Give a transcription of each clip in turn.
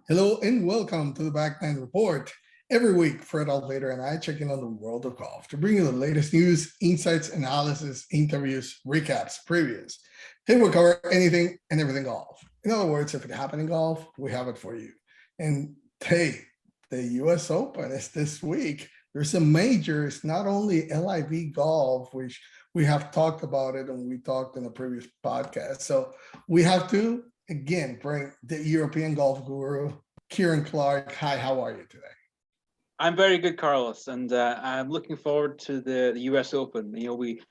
Hello and welcome to the Back Nine Report. Every week, Fred Altvater and I check in on the world of golf to bring you the latest news, insights, analysis, interviews, recaps, previews. Here we'll cover anything and everything golf. In other words, if it happened in golf, we have it for you. And hey, the US Open is this week. There's some majors, not only LIV golf, which we have talked about it and we talked in a previous podcast. So we have to again bring the European golf guru, Kieran Clark. Hi, how are you today? I'm very good, Carlos, and I'm looking forward to the US Open. We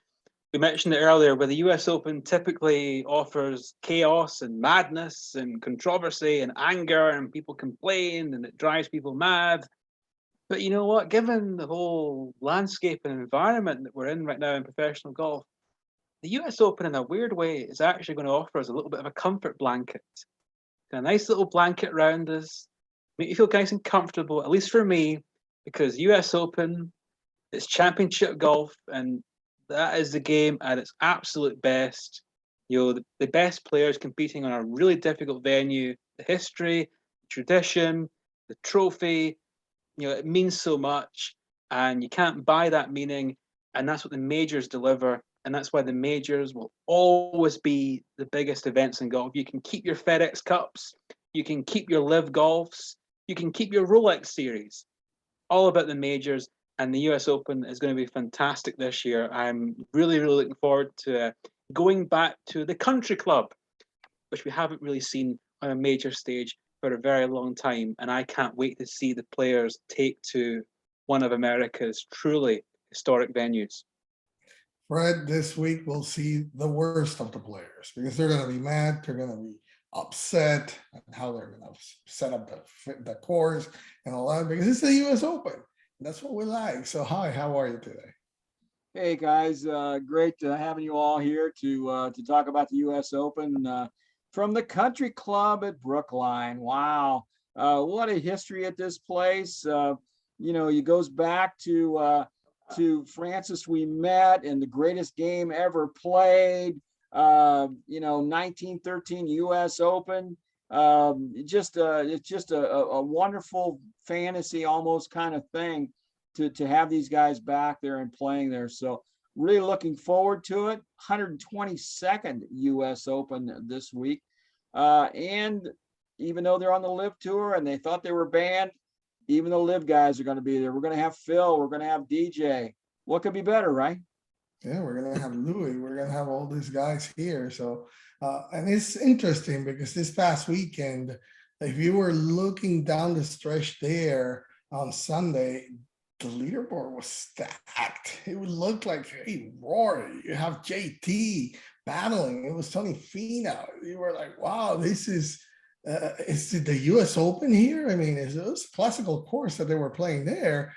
mentioned it earlier, where the US Open typically offers chaos and madness and controversy and anger, and people complain, and it drives people mad. But you know what? Given the whole landscape and environment that we're in right now in professional golf, the US Open, in a weird way, is actually going to offer us a little bit of a comfort blanket. A nice little blanket around us, make you feel nice and comfortable, at least for me, because US Open, it's championship golf, and that is the game at its absolute best. The best players competing on a really difficult venue, the history, the tradition, the trophy, it means so much, and you can't buy that meaning, and that's what the majors deliver. And that's why the majors will always be the biggest events in golf. You can keep your FedEx Cups, you can keep your Live Golfs, you can keep your Rolex Series. All about the majors, and the US Open is going to be fantastic this year. I'm really, really looking forward to going back to the country club, which we haven't really seen on a major stage for a very long time. And I can't wait to see the players take to one of America's truly historic venues. Fred, this week we'll see the worst of the players because they're going to be mad, they're going to be upset, and how they're going to set up the course and all that because it's the U.S. Open. That's what we like. So, hi, how are you today? Hey guys, great having you all here to talk about the U.S. Open from the Country Club at Brookline. Wow, what a history at this place! It goes back to Francis Ouimet and the greatest game ever played. 1913 U.S. Open. It's just a wonderful fantasy almost kind of thing to have these guys back there and playing there. So really looking forward to it. 122nd U.S. Open this week. And even though they're on the Live Tour and they thought they were banned, even the Live guys are going to be there. We're going to have Phil. We're going to have DJ. What could be better, right? Yeah, we're going to have Louis. We're going to have all these guys here. So, and it's interesting because this past weekend, if you were looking down the stretch there on Sunday, the leaderboard was stacked. It would look like, hey, Rory, you have JT battling. It was Tony Finau. You were like, wow, this is the U.S. Open here? I mean, it was a classical course that they were playing there.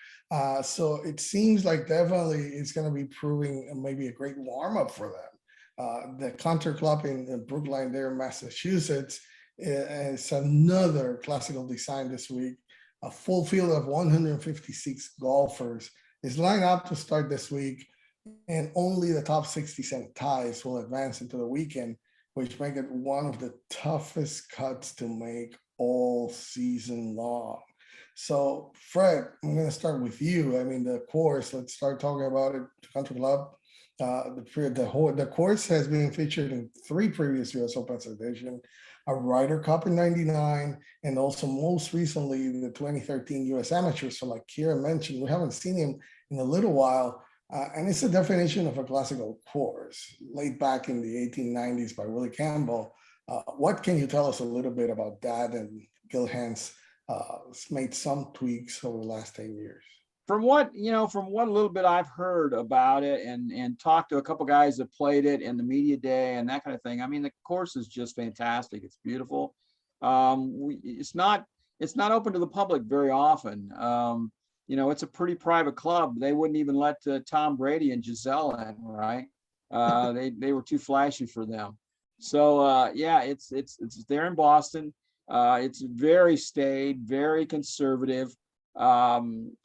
So it seems like definitely it's going to be proving maybe a great warm-up for them. The Country Club in Brookline there in Massachusetts is another classical design this week. A full field of 156 golfers is lined up to start this week, and only the top 60 ties will advance into the weekend, which make it one of the toughest cuts to make all season long. So, Fred, I'm going to start with you. I mean, the course, let's start talking about it. The Country Club. The course has been featured in 3 previous U.S. Open editions, a Ryder Cup in '99, and also most recently the 2013 U.S. Amateurs. So like Kieran mentioned, we haven't seen him in a little while, and it's a definition of a classical course, laid back in the 1890s by Willie Campbell. What can you tell us a little bit about that? And Gil Hanse made some tweaks over the last 10 years. From what little bit I've heard about it and talked to a couple guys that played it in the media day and that kind of thing. I mean, the course is just fantastic. It's beautiful. It's not open to the public very often. It's a pretty private club. They wouldn't even let Tom Brady and Giselle in, right? They were too flashy for them. So it's there in Boston. It's very staid, very conservative.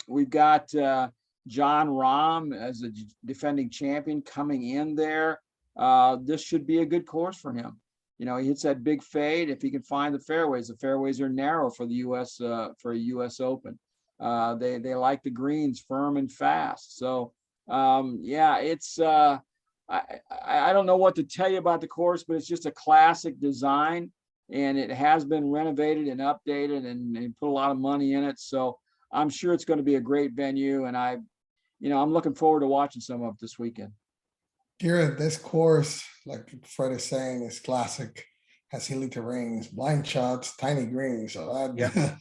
We've got John Rahm as a defending champion coming in there. This should be a good course for him. he hits that big fade. If he can find the fairways are narrow for the U.S. For a U.S. Open. They like the greens firm and fast. So yeah, it's I don't know what to tell you about the course, but it's just a classic design, and it has been renovated and updated and put a lot of money in it. So I'm sure it's going to be a great venue, and I'm looking forward to watching some of it this weekend. Kieran, this course, like Fred is saying, is classic. Has hilly terrains, blind shots, tiny greens. So that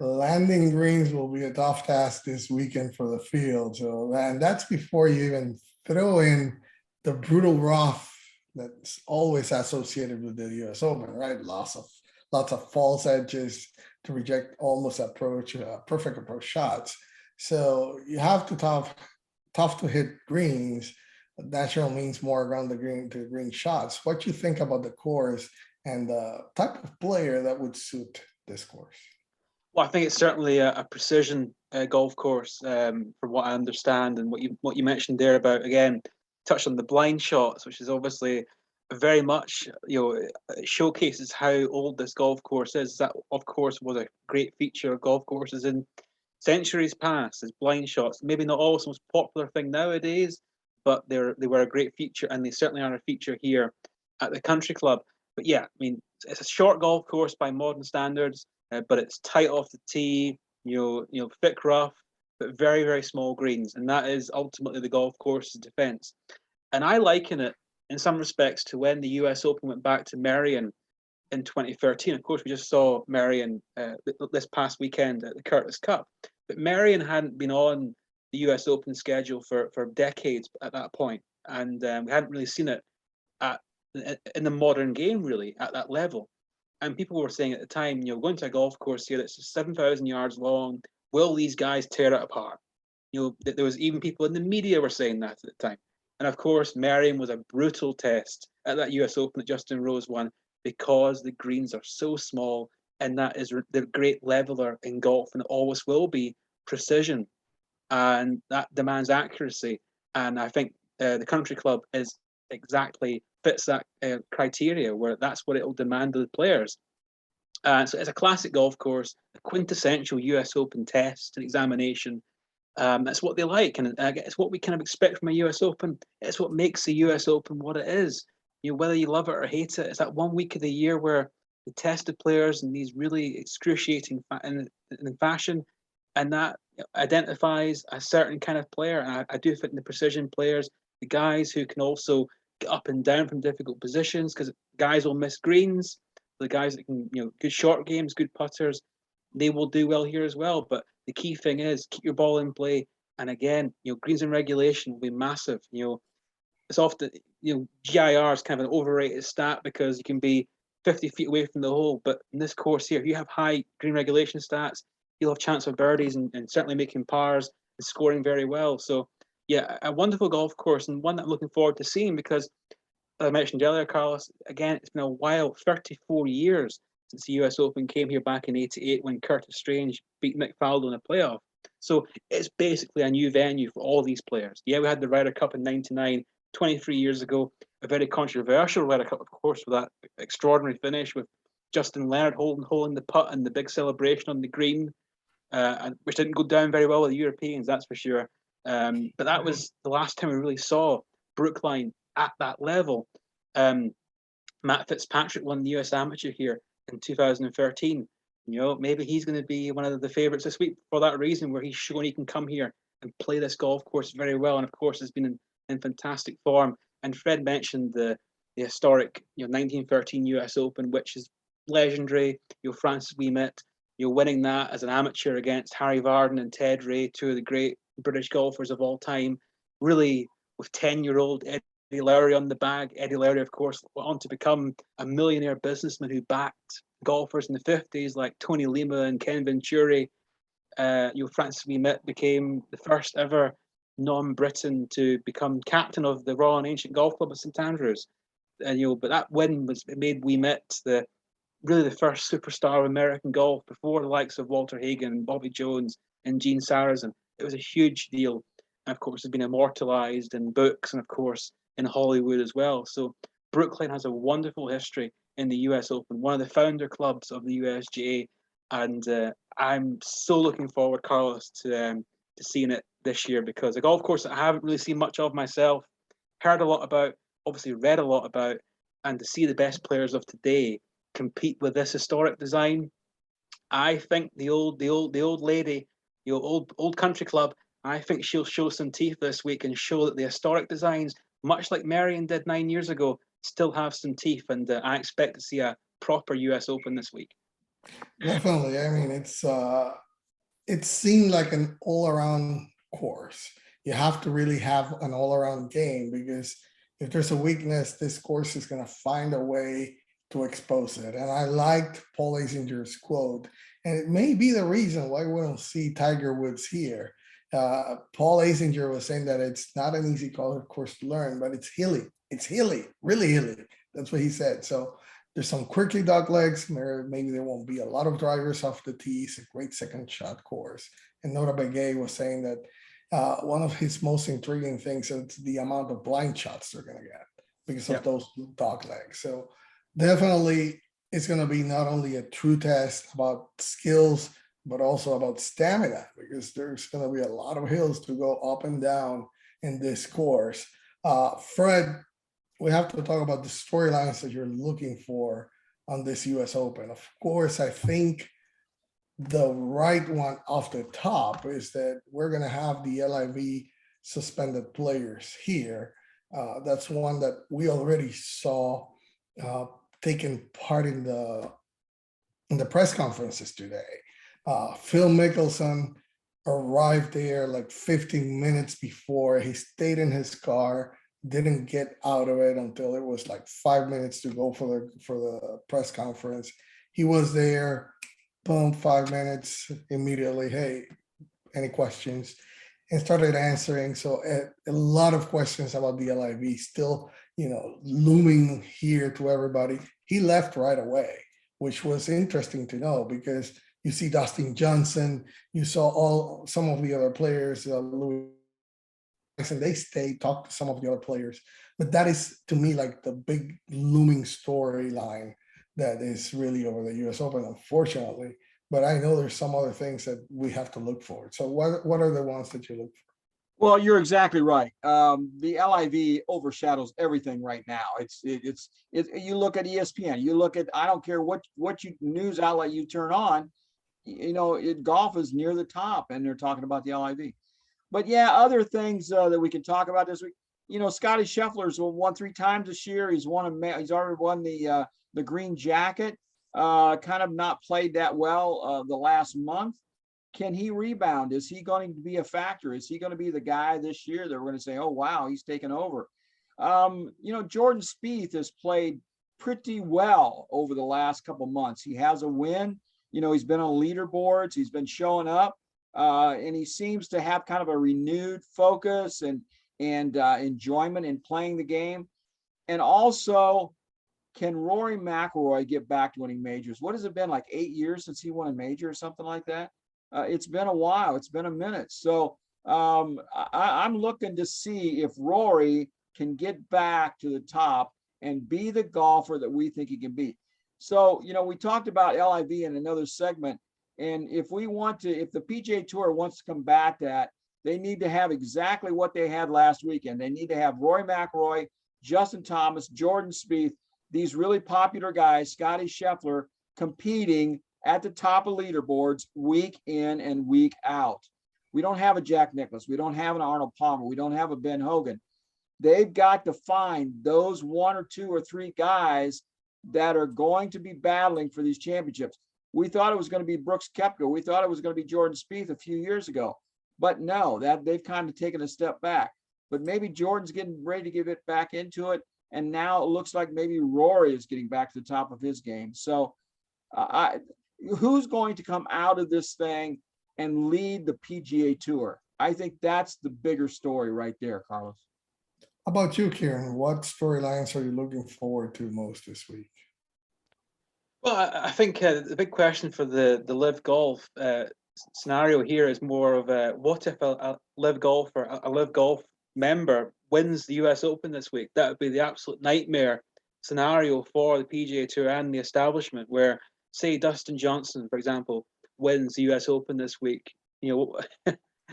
landing greens will be a tough task this weekend for the field. So, and that's before you even throw in the brutal rough that's always associated with the U.S. Open, right? Lots of false edges to reject almost perfect approach shots. So you have to tough to hit greens. Natural means more around the green shots. What you think about the course and the type of player that would suit this course? Well, I think it's certainly a precision golf course, from what I understand, and what you mentioned there about, again, touched on the blind shots, which is obviously very much, it showcases how old this golf course is. That, of course, was a great feature of golf courses in centuries past, is blind shots. Maybe not always the most popular thing nowadays, but they were a great feature, and they certainly are a feature here at the Country Club. But yeah, I mean, it's a short golf course by modern standards, but it's tight off the tee, thick rough, but very, very small greens, and that is ultimately the golf course's defense. And I liken it in some respects to when the U.S. Open went back to Merion in 2013. Of course, we just saw Merion this past weekend at the Curtis Cup, but Merion hadn't been on the U.S. Open schedule for decades at that point, and we hadn't really seen it in the modern game really at that level. And people were saying at the time, going to a golf course here that's 7,000 yards long, will these guys tear it apart? There was even people in the media were saying that at the time. And of course, Merion was a brutal test at that U.S. Open that Justin Rose won, because the greens are so small, and that is the great leveler in golf, and it always will be precision, and that demands accuracy. And I think the Country Club fits that criteria, where that's what it will demand of the players. So it's a classic golf course, a quintessential US Open test and examination. That's what they like, and it's what we kind of expect from a US Open. It's what makes the US Open what it is. Whether you love it or hate it, it's that 1 week of the year where they test the players in these really excruciating in fashion, and that identifies a certain kind of player. And I do think the precision players, the guys who can also get up and down from difficult positions, because guys will miss greens. The guys that can, good short games, good putters, they will do well here as well. But the key thing is keep your ball in play. And again, greens in regulation will be massive. It's often, GIR is kind of an overrated stat because you can be 50 feet away from the hole. But in this course here, if you have high green regulation stats, you'll have chance of birdies and certainly making pars and scoring very well. So yeah, a wonderful golf course, and one that I'm looking forward to seeing, because as I mentioned earlier, Carlos, again, it's been a while, 34 years since the US Open came here back in '88 when Curtis Strange beat Mick Faldo in a playoff. So it's basically a new venue for all these players. Yeah, we had the Ryder Cup in '99, 23 years ago, a very controversial Ryder Cup, of course, with that extraordinary finish with Justin Leonard holding the putt and the big celebration on the green, which didn't go down very well with the Europeans, that's for sure. But that was the last time we really saw Brookline at that level. Matt Fitzpatrick won the US Amateur here in 2013. Maybe he's going to be one of the favourites this week for that reason, where he's shown he can come here and play this golf course very well, and of course has been in fantastic form. And Fred mentioned the historic 1913 US Open, which is legendary. Francis Ouimet, winning that as an amateur against Harry Vardon and Ted Ray, two of the great British golfers of all time, really with 10-year-old Eddie Lowry on the bag. Eddie Lowry, of course, went on to become a millionaire businessman who backed golfers in the 50s like Tony Lima and Ken Venturi. Francis Ouimet became the first ever non-Briton to become captain of the Royal and Ancient Golf Club at St Andrews. And but that win made Ouimet really the first superstar of American golf before the likes of Walter Hagen, Bobby Jones, and Gene Sarazen. It was a huge deal, and of course, it's been immortalized in books and of course in Hollywood as well. So Brookline has a wonderful history, in the US Open, one of the founder clubs of the USGA, and I'm so looking forward, Carlos, to seeing it this year, because a golf course that I haven't really seen much of myself, heard a lot about, obviously read a lot about, and to see the best players of today compete with this historic design. I think the old lady, the old country club, I think she'll show some teeth this week and show that the historic designs, much like Merion did 9 years ago, still have some teeth. And I expect to see a proper US Open this week. Definitely. I mean, it seemed like an all-around course. You have to really have an all-around game, because if there's a weakness, this course is going to find a way to expose it. And I liked Paul Azinger's quote, and it may be the reason why we don't see Tiger Woods here. Paul Azinger was saying that it's not an easy course to learn, but it's hilly. It's hilly, really hilly. That's what he said. So there's some quirky dog legs. Maybe there won't be a lot of drivers off the tee. It's a great second shot course. And Nota Begay was saying that one of his most intriguing things is the amount of blind shots they're going to get because of those dog legs. So definitely it's going to be not only a true test about skills, but also about stamina, because there's going to be a lot of hills to go up and down in this course. Fred, we have to talk about the storylines that you're looking for on this US Open. Of course, I think the right one off the top is that we're going to have the LIV suspended players here. That's one that we already saw taking part in the press conferences today. Phil Mickelson arrived there like 15 minutes before. He stayed in his car, didn't get out of it until it was like 5 minutes to go for the press conference. He was there, boom, 5 minutes, immediately, hey, any questions? And started answering. So a lot of questions about the LIV still, looming here to everybody. He left right away, which was interesting to know, because you see Dustin Johnson, you saw some of the other players, Louis, and they stayed, talked to some of the other players. But that is, to me, like the big looming storyline that is really over the US Open, unfortunately. But I know there's some other things that we have to look for. So what are the ones that you look for? Well, you're exactly right. The LIV overshadows everything right now. You look at ESPN, you look at, I don't care what news outlet you turn on, golf is near the top, and they're talking about the LIV. But yeah, other things that we can talk about this week. Scotty Scheffler's won 3 times this year. He's already won the green jacket. Kind of not played that well the last month. Can he rebound? Is he going to be a factor? Is he going to be the guy this year that we're going to say, oh, wow, he's taken over? Jordan Spieth has played pretty well over the last couple months. He has a win. He's been on leaderboards. He's been showing up, and he seems to have kind of a renewed focus and enjoyment in playing the game. And also, can Rory McIlroy get back to winning majors? What has it been, like 8 years since he won a major or something like that? It's been a while. It's been a minute. So I'm looking to see if Rory can get back to the top and be the golfer that we think he can be. So, we talked about LIV in another segment. And if the PGA Tour wants to combat that, they need to have exactly what they had last weekend. They need to have Rory McIlroy, Justin Thomas, Jordan Spieth, these really popular guys, Scotty Scheffler, competing at the top of leaderboards week in and week out. We don't have a Jack Nicklaus. We don't have an Arnold Palmer. We don't have a Ben Hogan. They've got to find those 1 or 2 or 3 guys that are going to be battling for these championships. We thought it was going to be Brooks Koepka. We thought it was going to be Jordan Spieth a few years ago. But no, that they've kind of taken a step back. But maybe Jordan's getting ready to give it back into it. And now it looks like maybe Rory is getting back to the top of his game. So who's going to come out of this thing and lead the PGA Tour? I think that's the bigger story right there, Carlos. How about you, Kieran? What storylines are you looking forward to most this week? Well, I think the big question for the Live Golf scenario here is more of what if a Live Golf member wins the US Open this week? That would be the absolute nightmare scenario for the PGA Tour and the establishment where, say, Dustin Johnson, for example, wins the US Open this week.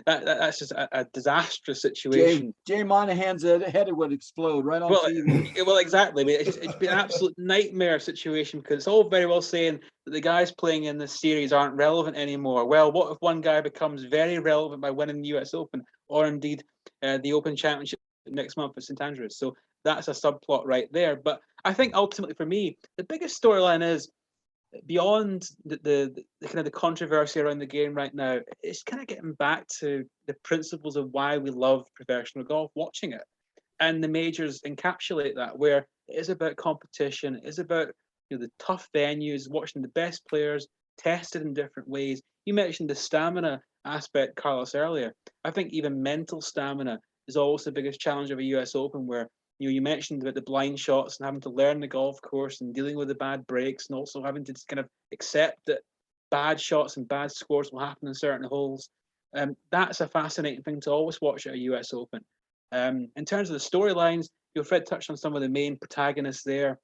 That's just a disastrous situation. Jay Monahan's head would explode right on TV. Well, exactly. I mean, it's been an absolute nightmare situation because it's all very well saying that the guys playing in this series aren't relevant anymore. Well, what if one guy becomes very relevant by winning the US Open or indeed the Open Championship next month at St Andrews? So that's a subplot right there. But I think ultimately for me, the biggest storyline is beyond the kind of the controversy around the game right now. It's kind of getting back to the principles of why we love professional golf, watching it, and the majors encapsulate that, where it is about competition, it is about the tough venues, watching the best players tested in different ways. You mentioned the stamina aspect, Carlos, earlier. I think even mental stamina is always the biggest challenge of a US Open, where you mentioned about the blind shots and having to learn the golf course and dealing with the bad breaks, and also having to kind of accept that bad shots and bad scores will happen in certain holes. That's a fascinating thing to always watch at a US Open. In terms of the storylines, Fred touched on some of the main protagonists there.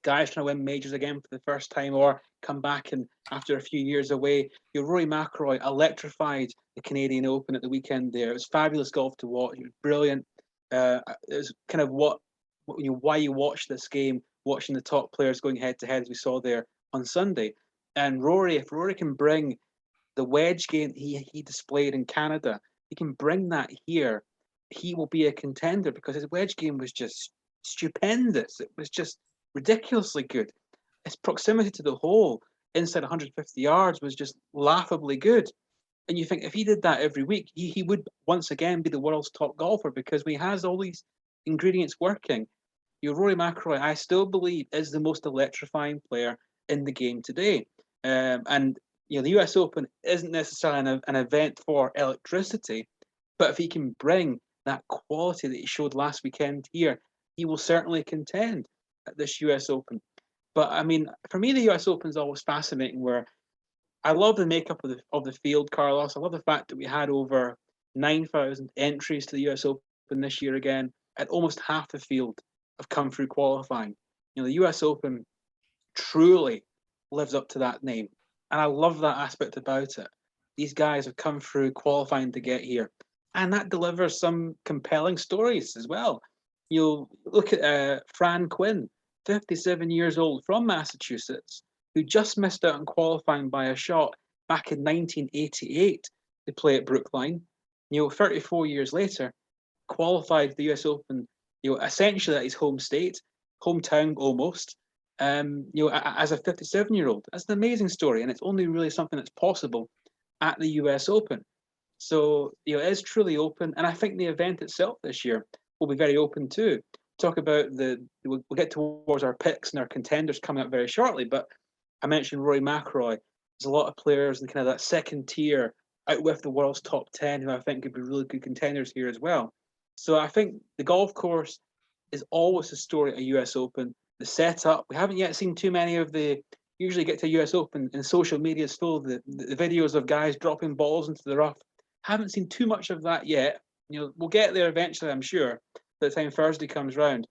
Guys trying to win majors again for the first time or come back and after a few years away. Rory McIlroy electrified the Canadian Open at the weekend there. It was fabulous golf to watch. It was brilliant. It was kind of why you watch this game, watching the top players going head to head as we saw there on Sunday. And Rory, if Rory can bring the wedge game he displayed in Canada, he can bring that here, he will be a contender because his wedge game was just stupendous. It was just ridiculously good. His proximity to the hole inside 150 yards was just laughably good. And you think if he did that every week, he would once again be the world's top golfer because he has all these ingredients working. Rory McIlroy, I still believe, is the most electrifying player in the game today. And the US Open isn't necessarily an event for electricity, but if he can bring that quality that he showed last weekend here, he will certainly contend at this US Open. But I mean, for me, the US Open is always fascinating. Where I love the makeup of the field, Carlos. I love the fact that we had over 9,000 entries to the US Open this year again, and almost half the field have come through qualifying. The US Open truly lives up to that name, and I love that aspect about it. These guys have come through qualifying to get here, and that delivers some compelling stories as well. You'll look at Fran Quinn, 57 years old, from Massachusetts, who just missed out on qualifying by a shot back in 1988 to play at Brookline. 34 years later, qualified for the US Open, essentially at his home state, hometown almost, as a 57-year-old. That's an amazing story, and it's only really something that's possible at the US Open. So, it is truly open, and I think the event itself this year will be very open too. Talk about we'll get towards our picks and our contenders coming up very shortly, but I mentioned Rory McIlroy. There's a lot of players in kind of that second tier out with the world's top 10 who I think could be really good contenders here as well. So I think the golf course is always a story at a US Open. The setup, we haven't yet seen too many of usually get to US Open and social media is full of the videos of guys dropping balls into the rough. Haven't seen too much of that yet. We'll get there eventually, I'm sure, by the time Thursday comes round.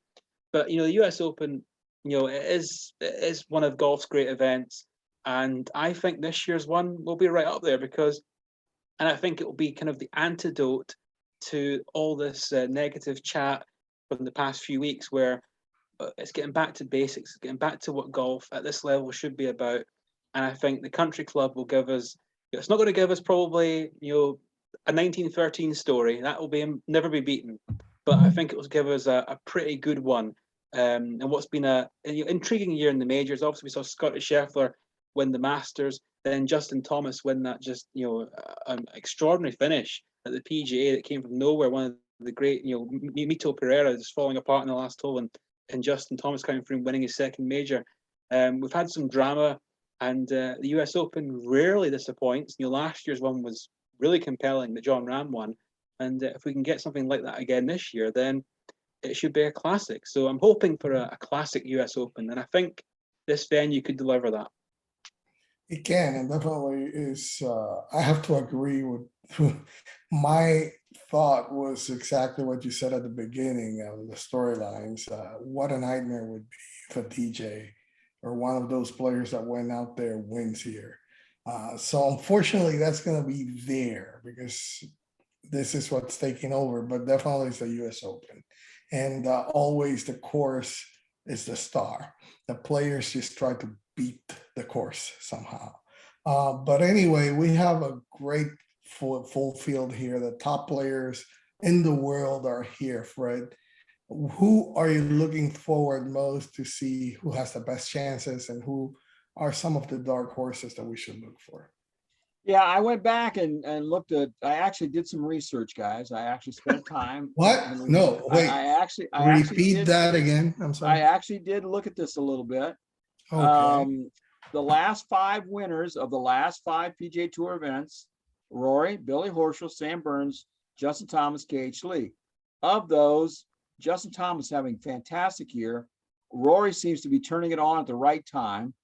But, the US Open, it is one of golf's great events. And I think this year's one will be right up there and I think it will be kind of the antidote to all this negative chat from the past few weeks where it's getting back to basics, getting back to what golf at this level should be about. And I think the country club will give us, it's not going to give us probably, a 1913 story. That will never be beaten. But I think it will give us a pretty good one. And what's been an intriguing year in the majors. Obviously, we saw Scotty Scheffler win the Masters, then Justin Thomas win that just an extraordinary finish at the PGA that came from nowhere. One of the great, Mito Pereira just falling apart in the last hole, and Justin Thomas coming through and winning his second major. We've had some drama, and the US Open rarely disappoints. Last year's one was really compelling, that John Ram won, and if we can get something like that again this year, then it should be a classic. So I'm hoping for a classic US Open, and I think this venue could deliver that. It can, and definitely is. I have to agree with my thought was exactly what you said at the beginning of the storylines. What a nightmare would be if a DJ or one of those players that went out there wins here. So unfortunately, that's going to be there because this is what's taking over, but definitely it's the US Open. And always the course is the star. The players just try to beat the course somehow. But anyway, we have a great full field here. The top players in the world are here, Fred. Who are you looking forward most to see who has the best chances and who are some of the dark horses that we should look for? Yeah, I went back and looked at, I actually did some research, guys. I actually spent time. What? No, wait. I actually Repeat did, that again. I'm I sorry. actually did look at this a little bit. Okay. The last 5 winners of the last 5 PGA Tour events: Rory, Billy Horschel, Sam Burns, Justin Thomas, KH Lee. Of those, Justin Thomas having a fantastic year. Rory seems to be turning it on at the right time.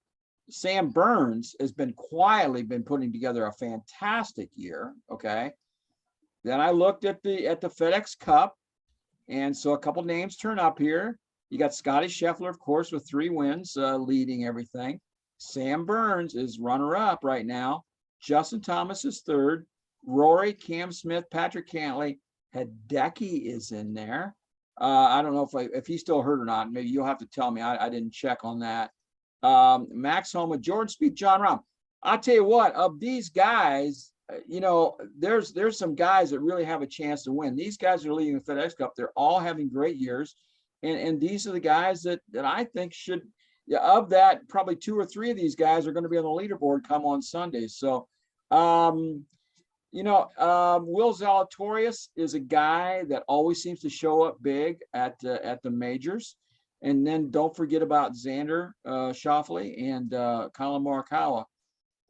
Sam Burns has been quietly putting together a fantastic year. Okay. Then I looked at the FedEx Cup, and so a couple names turn up here. You got Scotty Scheffler, of course, with 3 wins, leading everything. Sam Burns is runner-up right now. Justin Thomas is 3rd. Rory, Cam Smith, Patrick Cantlay, Hideki is in there. I don't know if he's still hurt or not. Maybe you'll have to tell me. I didn't check on that. Max Homa, Jordan Spieth, John Rahm. I'll tell you what, of these guys, there's some guys that really have a chance to win. These guys are leading the FedEx Cup. They're all having great years. And these are the guys that I think should, of that, probably 2 or 3 of these guys are going to be on the leaderboard come on Sunday. So, Will Zalatoris is a guy that always seems to show up big at the majors. And then don't forget about Xander Schauffele and Colin Morikawa.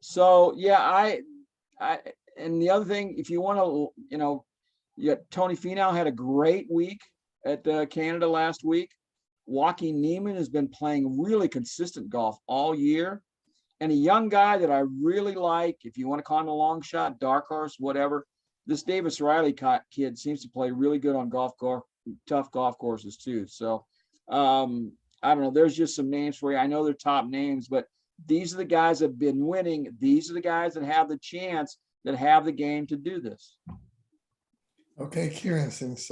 So yeah, and the other thing, if you want to, you got Tony Finau had a great week at Canada last week. Joaquin Niemann has been playing really consistent golf all year. And a young guy that I really like, if you want to call him a long shot, dark horse, whatever, this Davis Riley kid seems to play really good on tough golf courses too. So I don't know. There's just some names for you. I know they're top names, but these are the guys that have been winning. These are the guys that have the chance, that have the game to do this. Okay, Kieran, since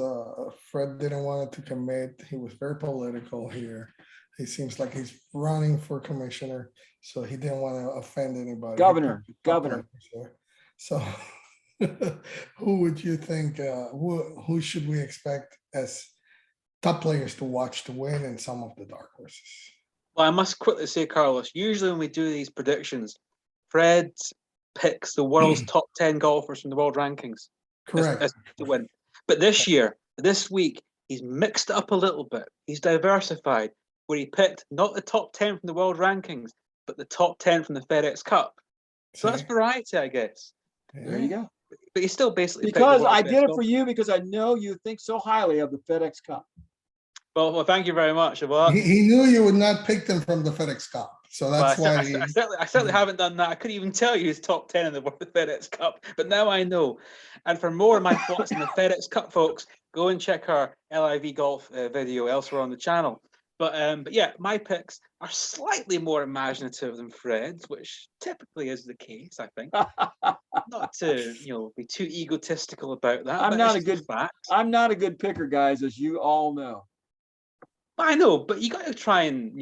Fred didn't want to commit, he was very political here. He seems like he's running for commissioner, so he didn't want to offend anybody. Governor. So who would you think, who should we expect as top players to watch to win and some of the dark horses? Well, I must quickly say, Carlos, usually when we do these predictions, Fred picks the world's top 10 golfers from the world rankings. Correct. As to win. But this week, he's mixed it up a little bit. He's diversified, where he picked not the top 10 from the world rankings, but the top 10 from the FedEx Cup. So that's variety, I guess. Yeah. There you go. But he still basically because I did it for you because I know you think so highly of the FedEx Cup. Well, thank you very much. Well, he knew you would not pick them from the FedEx Cup, so that's why. I certainly haven't done that. I couldn't even tell you his top 10 in the FedEx Cup, but now I know. And for more of my thoughts on the FedEx Cup, folks, go and check our LIV golf video elsewhere on the channel. But yeah, my picks are slightly more imaginative than Fred's, which typically is the case, I think. Not to be too egotistical about that. I'm not a good picker, guys, as you all know. I know, but you got to try and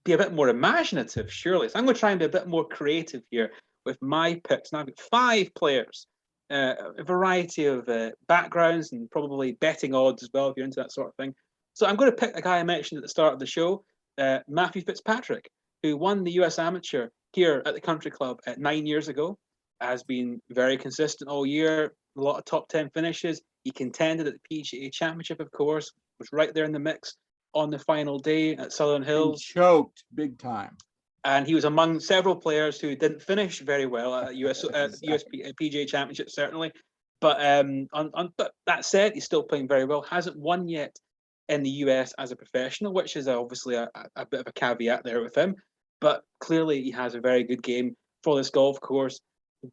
be a bit more imaginative, surely. So I'm going to try and be a bit more creative here with my picks. Now I've got 5 players, a variety of backgrounds and probably betting odds as well if you're into that sort of thing. So I'm going to pick a guy I mentioned at the start of the show, Matthew Fitzpatrick, who won the US Amateur here at the Country Club 9 years ago, has been very consistent all year, a lot of top 10 finishes. He contended at the PGA Championship, of course, was right there in the mix on the final day at Southern Hills. And choked big time. And he was among several players who didn't finish very well at PGA Championship, certainly. But but that said, he's still playing very well. Hasn't won yet in the US as a professional, which is obviously a bit of a caveat there with him. But clearly he has a very good game for this golf course.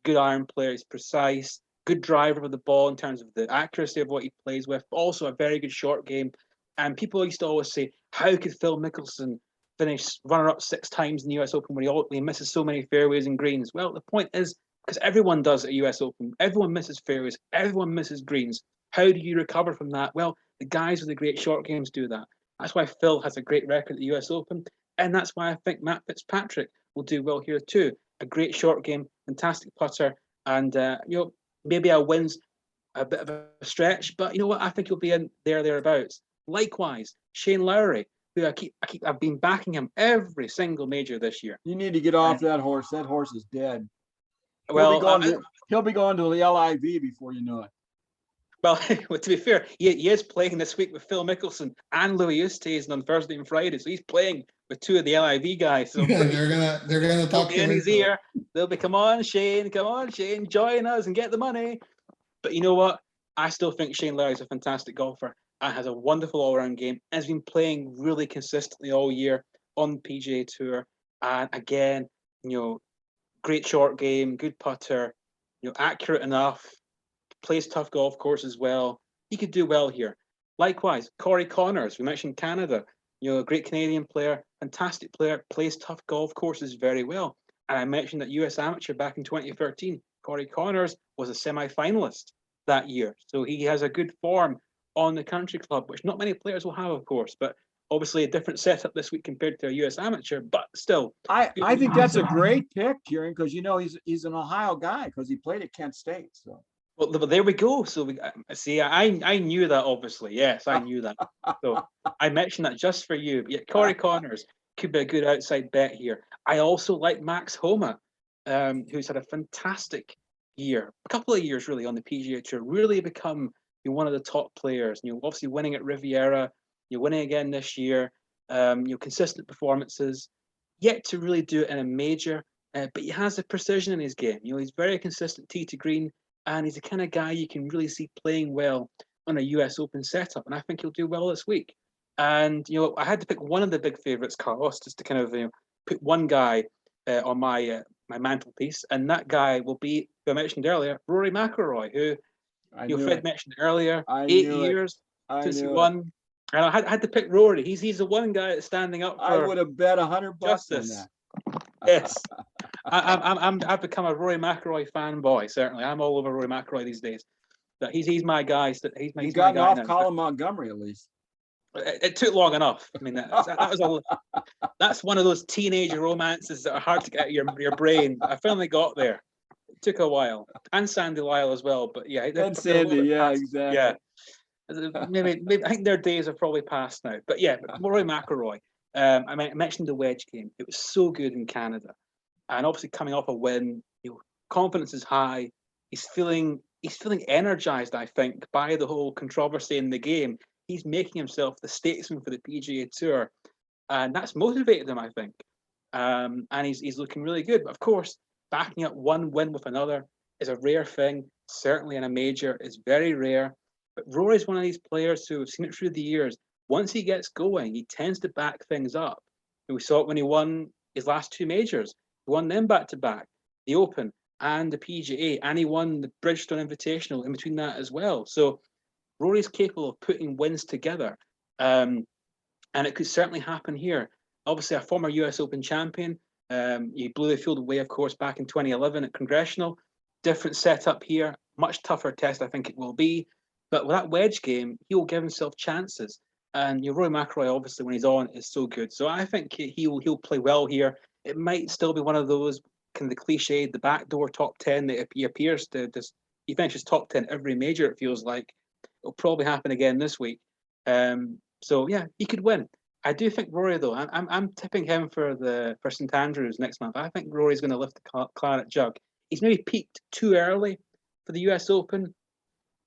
Good iron player, he's precise, good driver of the ball in terms of the accuracy of what he plays with, but also a very good short game. And people used to always say, how could Phil Mickelson finished runner-up 6 times in the US Open when he misses so many fairways and greens. Well, the point is, because everyone does at US Open, everyone misses fairways, everyone misses greens. How do you recover from that? Well, the guys with the great short games do that. That's why Phil has a great record at the US Open, and that's why I think Matt Fitzpatrick will do well here too. A great short game, fantastic putter, and maybe a wins a bit of a stretch, but you know what? I think he'll be in thereabouts. Likewise, Shane Lowry, who I've been backing him every single major this year. You need to get off that horse. That horse is dead. Well, he'll be going to the LIV before you know it. Well, to be fair, he is playing this week with Phil Mickelson and Louis Oosthuizen on Thursday and Friday, so he's playing with 2 of the LIV guys. So Yeah, they're gonna talk in his ear. They'll be, come on, Shane, join us and get the money. But you know what? I still think Shane Lowry is a fantastic golfer and has a wonderful all-around game. Has been playing really consistently all year on the PGA Tour. And again, great short game, good putter, accurate enough, plays tough golf course as well. He could do well here. Likewise, Corey Connors, we mentioned Canada, a great Canadian player, fantastic player, plays tough golf courses very well. And I mentioned that US Amateur back in 2013, Corey Connors was a semi-finalist that year. So he has a good form on the country club, which not many players will have, of course, but obviously a different setup this week compared to a US Amateur, but still. I think that's a great pick, Kieran, because he's an Ohio guy because he played at Kent State. So well, there we go. So I knew that, obviously. Yes, I knew that. So I mentioned that just for you. But yeah, Corey Connors could be a good outside bet here. I also like Max Homa, who's had a fantastic year, a couple of years really on the PGA Tour, really become one of the top players. Obviously winning at Riviera, winning again this year. Consistent performances. Yet to really do it in a major, but he has the precision in his game. He's very consistent tee to green, and he's the kind of guy you can really see playing well on a US Open setup. And I think he'll do well this week. And I had to pick one of the big favourites, Carlos, just to kind of put one guy on my mantelpiece, and that guy will be, who I mentioned earlier, Rory McIlroy, who Fred mentioned earlier, 8 years since he won. And I had to pick Rory. He's the one guy that's standing up for. I would have bet $100 on that. Yes, I've become a Rory McIlroy fanboy. Certainly, I'm all over Rory McIlroy these days. But he's my guy. He's gotten my guy off now. Colin Montgomery at least. It took long enough. I mean, that was all. That's one of those teenage romances that are hard to get out of your brain. I finally got there. It took a while, and Sandy Lyle as well. But yeah, and Sandy, yeah, exactly. Yeah, maybe I think their days are probably past now. But yeah, Rory McIlroy. I mentioned the wedge game. It was so good in Canada, and obviously coming off a win, confidence is high. He's feeling energized, I think, by the whole controversy in the game. He's making himself the statesman for the PGA Tour, and that's motivated him, I think. And he's looking really good. But of course, backing up one win with another is a rare thing. Certainly in a major, it's very rare. But Rory's one of these players who have seen it through the years. Once he gets going, he tends to back things up. And we saw it when he won his last 2 majors. He won them back to back, the Open and the PGA, and he won the Bridgestone Invitational in between that as well. So Rory's capable of putting wins together, and it could certainly happen here. Obviously, a former US Open champion. He blew the field away, of course, back in 2011 at Congressional. Different setup here, much tougher test, I think it will be. But with that wedge game, he will give himself chances. And Rory McIlroy, obviously, when he's on, is so good. So I think he'll play well here. It might still be one of those kind of the cliched, the backdoor top 10 that he appears to just. He finishes top 10 every major. It feels like it'll probably happen again this week. So yeah, he could win. I do think Rory, though, I'm tipping him for St Andrews next month. I think Rory's going to lift the claret jug. He's maybe peaked too early for the US Open,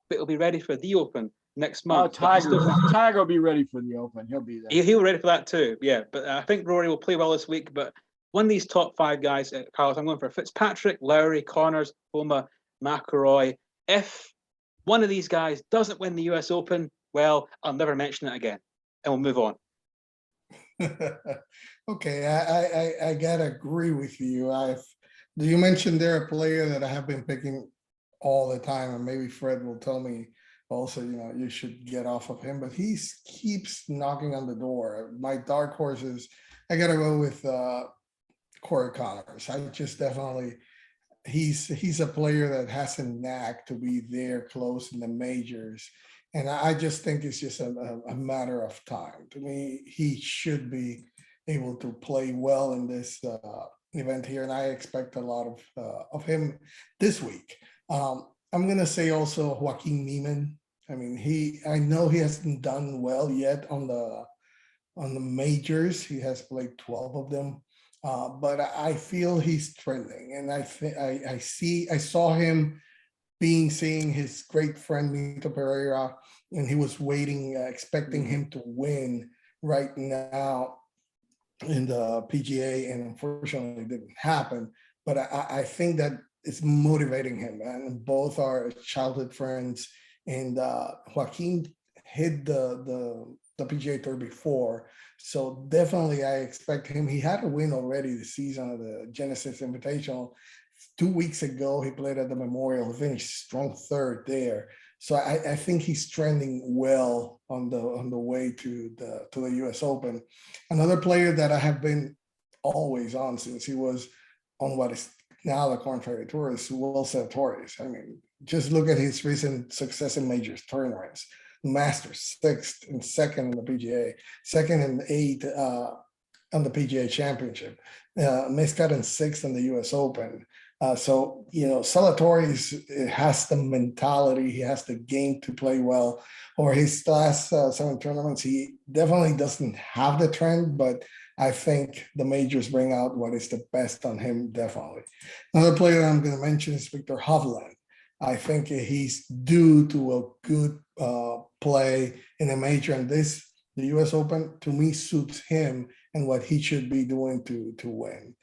but he'll be ready for the Open next month. Tiger will be ready for the Open. He'll be there. He'll be ready for that too. Yeah, but I think Rory will play well this week. But one of these top 5 guys, Carlos, I'm going for Fitzpatrick, Lowry, Connors, Homa, McIlroy. If one of these guys doesn't win the US Open, well, I'll never mention it again, and we'll move on. Okay, I gotta agree with you. You mentioned there a player that I have been picking all the time, and maybe Fred will tell me also, you should get off of him, but he keeps knocking on the door. My dark horses I gotta go with Corey Connors. I just definitely he's a player that has a knack to be there close in the majors. And I just think it's just a matter of time. To me, he should be able to play well in this event here, and I expect a lot of him this week. I'm gonna say also Joaquin Neiman. I mean, I know he hasn't done well yet on the majors. He has played 12 of them, but I feel he's trending, and I saw him seeing his great friend Nito Pereira, and he was waiting, expecting him to win right now in the PGA, and unfortunately it didn't happen. But I think that it's motivating him, and both are childhood friends. And Joaquin hit the PGA Tour before, so definitely I expect him. He had a win already this season of the Genesis Invitational. 2 weeks ago, he played at the Memorial, finished strong third there. So I think he's trending well on the way to the U.S. Open. Another player that I have been always on since he was on what is now the Contrary Tour is Torres. I mean, just look at his recent success in majors tournaments. Masters, 6th and 2nd in the PGA, 2nd and 8th on the PGA Championship, Miscut and 6th in the U.S. Open. So, Salatoris has the mentality, he has the game to play well. Or his last 7 tournaments, he definitely doesn't have the trend, but I think the majors bring out what is the best on him, definitely. Another player I'm going to mention is Victor Hovland. I think he's due to a good play in a major, and the U.S. Open, to me, suits him and what he should be doing to win.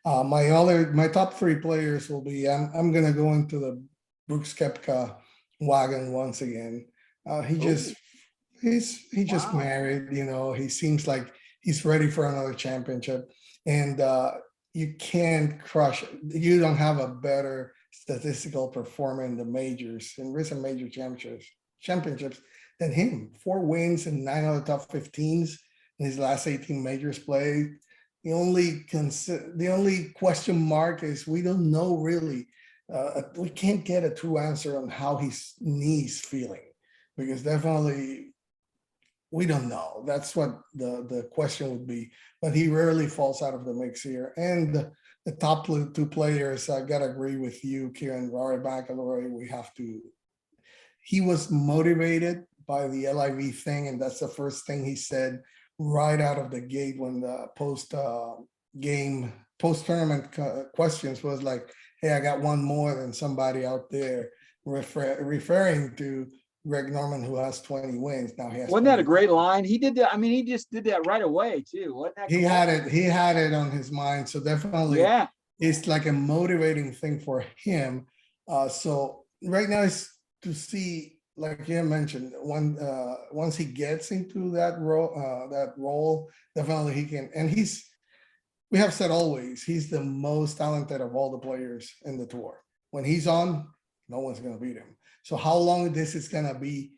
My top 3 players will be, I'm gonna go into the Brooks Koepka wagon once again. He's just Wow. married, he seems like he's ready for another championship, and you can't crush it. You don't have a better statistical performer in the majors, in recent major championships than him. 4 wins and 9 out of the top 15s in his last 18 majors played. The only question mark is we don't know really. We can't get a true answer on how his knees feeling, because definitely we don't know. That's what the question would be. But he rarely falls out of the mix here. And the top 2 players, I gotta agree with you, Kieran. Rory McIlroy, he was motivated by the LIV thing, and that's the first thing he said right out of the gate when the post-tournament questions was like, hey, I got one more than somebody out there, referring to Greg Norman, who has 20 wins. Now he has Wasn't that a 20. great line? He did that. I mean, he just did that right away too. Wasn't that He cool? had it on his mind. So definitely Yeah. it's like a motivating thing for him. So right now is to see, like you mentioned, once he gets into that role, definitely he can. And we have said always, he's the most talented of all the players in the tour. When he's on, no one's gonna beat him. So how long this is gonna be,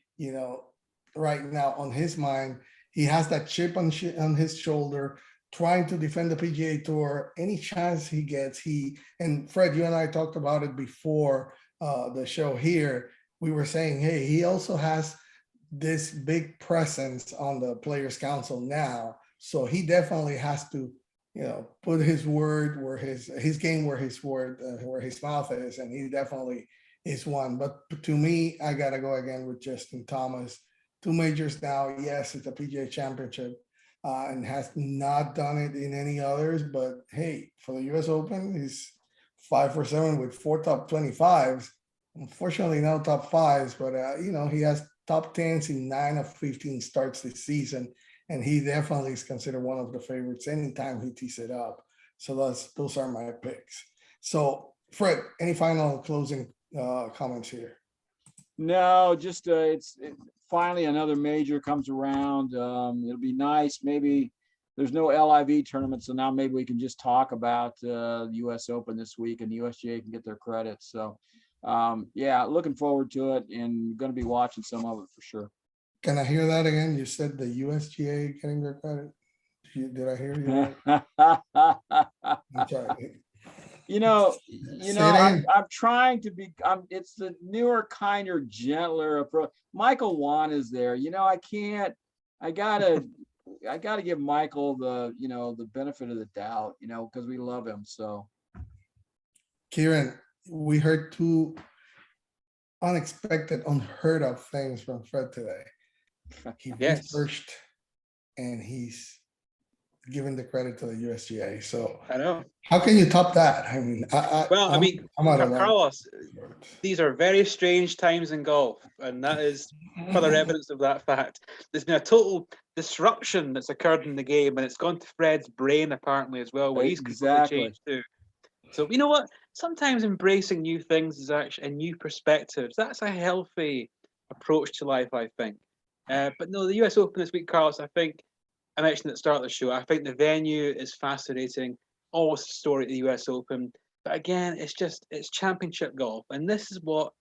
right now on his mind, he has that chip on his shoulder, trying to defend the PGA Tour. Any chance he gets, and Fred, you and I talked about it before the show here. We were saying, hey, he also has this big presence on the Players Council now, so he definitely has to, put his word where his game where his mouth is, and he definitely is one. But to me, I gotta go again with Justin Thomas. 2 majors now. Yes, it's a PGA Championship, and has not done it in any others. But hey, for the U.S. Open, he's 5 for 7 with 4 top 25s. Unfortunately, no top 5s, but he has top 10s in 9 of 15 starts this season, and he definitely is considered one of the favorites anytime he tees it up. So those are my picks. So Fred, any final closing comments here? No, just it's finally another major comes around. It'll be nice. Maybe there's no LIV tournament, so now maybe we can just talk about the U.S. Open this week, and the USGA can get their credits. So, yeah, looking forward to it, and going to be watching some of it for sure. Can I hear that again? You said the USGA getting their credit. Did I hear you right? I'm sorry. You know, Say it again. I'm trying to be, it's the newer, kinder, gentler approach. Michael Wan is there. I gotta give Michael the benefit of the doubt, because we love him. So Kieran, we heard two unexpected, unheard of things from Fred today. He Yes. researched and he's giving the credit to the USGA. So I know. how can you top that? I mean, Well, I mean, I'm out of Carlos, these are very strange times in golf, and that is further evidence of that fact. There's been a total disruption that's occurred in the game, and it's gone to Fred's brain apparently as well, where he's completely exactly. changed too. So you know what? Sometimes embracing new things is actually a new perspectives. That's a healthy approach to life, I think. But no, the US Open this week, Carlos, I think I mentioned at the start of the show, I think the venue is fascinating. Always a story at the US Open. But again, it's championship golf. And this is what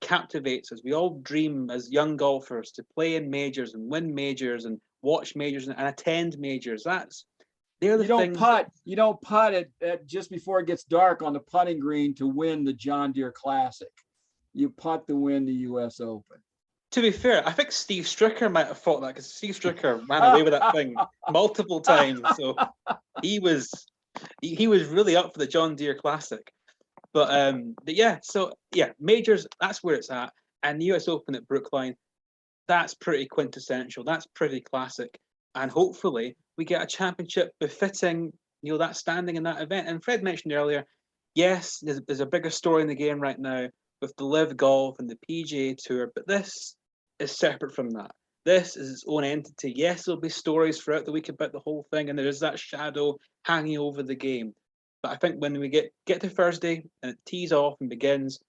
captivates us. We all dream as young golfers to play in majors and win majors and watch majors and attend majors. They're the things. You don't putt at just before it gets dark on the putting green to win the John Deere Classic. You putt to win the US Open. To be fair, I think Steve Stricker might have fought that because Steve Stricker ran away with that thing multiple times. So he was really up for the John Deere Classic. But yeah, so yeah, majors, that's where it's at. And the US Open at Brookline, that's pretty quintessential. That's pretty classic. And hopefully we get a championship befitting, that standing in that event. And Fred mentioned earlier, yes, there's a bigger story in the game right now with the Live Golf and the PGA Tour, but this is separate from that. This is its own entity. Yes, there'll be stories throughout the week about the whole thing, and there is that shadow hanging over the game. But I think when we get to Thursday and it tees off and begins,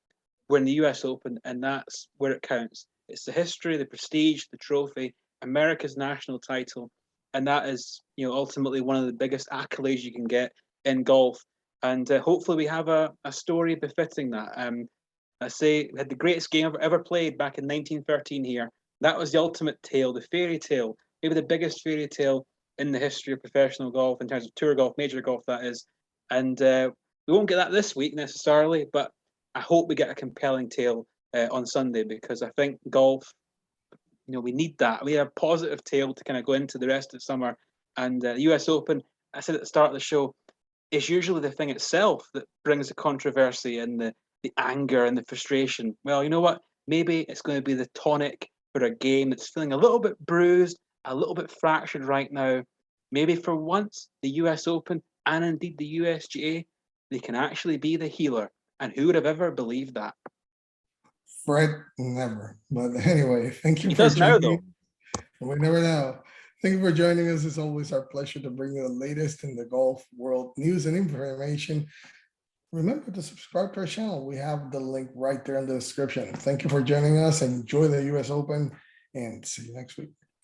we're in the US Open, and that's where it counts. It's the history, the prestige, the trophy, America's national title, and that is, ultimately one of the biggest accolades you can get in golf. And hopefully we have a story befitting that. I say we had the greatest game I've ever played back in 1913 here. That was the ultimate tale, the fairy tale, maybe the biggest fairy tale in the history of professional golf in terms of tour golf, major golf, that is. And we won't get that this week necessarily, but I hope we get a compelling tale on Sunday, because I think golf, we need that. We have a positive tale to kind of go into the rest of the summer. And the US Open, I said at the start of the show, is usually the thing itself that brings the controversy and the anger and the frustration. Well, you know what? Maybe it's going to be the tonic for a game that's feeling a little bit bruised, a little bit fractured right now. Maybe for once, the US Open and indeed the USGA, they can actually be the healer. And who would have ever believed that? Fred, never. But anyway, thank you He for does now, joining. though. We never know. Thank you for joining us. It's always our pleasure to bring you the latest in the golf world news and information. Remember to subscribe to our channel. We have the link right there in the description. Thank you for joining us. Enjoy the US Open and see you next week.